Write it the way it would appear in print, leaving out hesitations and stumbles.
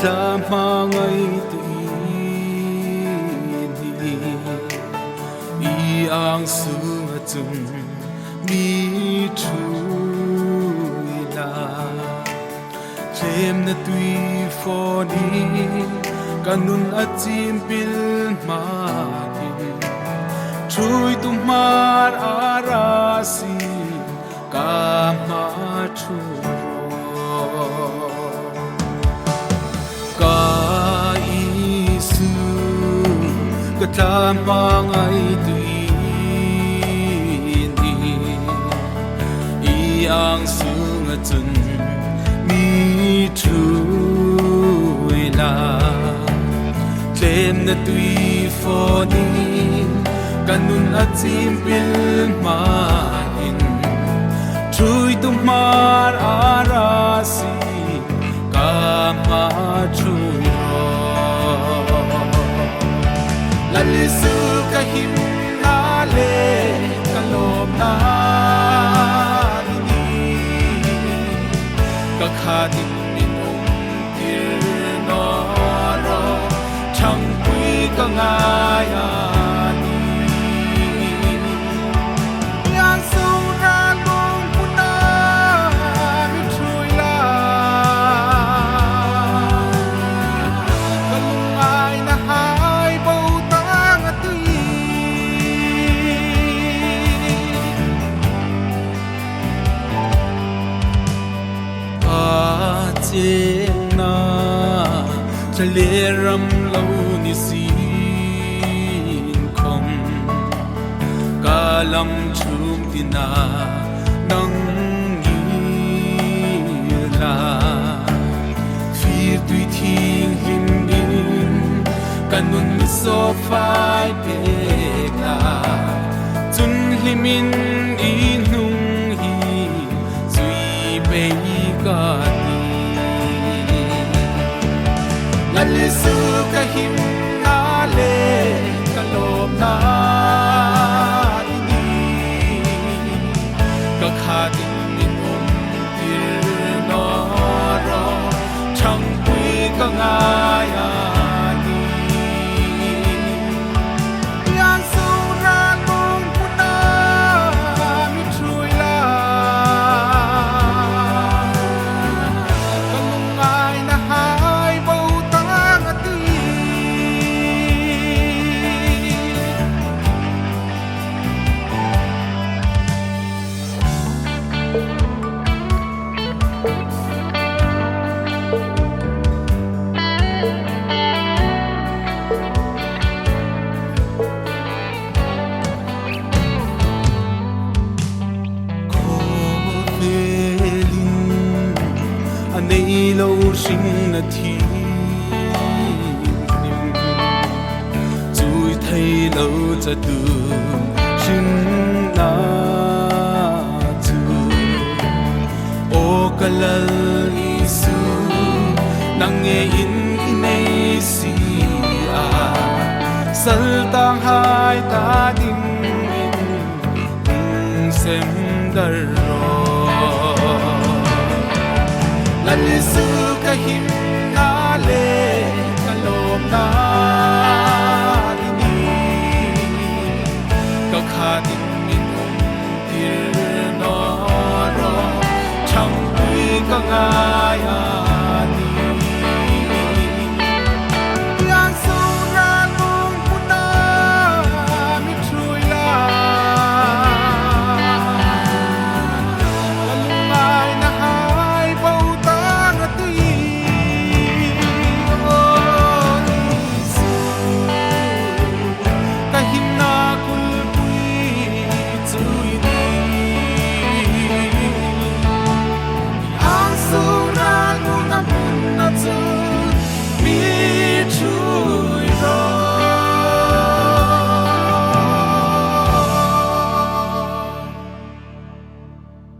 ta mang ai tu i ang su chung mi thu la chem na tui for ni kanun achim pil ma ni chui tum mar arasi ka ma thu ka isu ka ta mang ai tu i ang su nga chun mi thu la chem na tui for ni kanun achim pil ma in chui tum mar arasi ka ma thu lalisu ka him na le kalom na ni ka khadim minum tir no ro chang pui ka ngaya na chale ram lo ni sin khom kalam chum tina nang ni la fi tui thing him in kanun so phai pe la chun himin in nung hi sui pe ka lalisu ka him na le kalom na ni ka khadim minum tir no ro chang pui ka ngaya ni yang su ra mong puna mi thui la kalung ai na hai bo nei lo sing na thi chui thai lo cha tu shin na tu o kalal isu nang nge in nei si a sal tang hai ta ding in sem dar lalisu ka him na le kalom na ni ka khadim minum tir no ro chang pui ka ngaya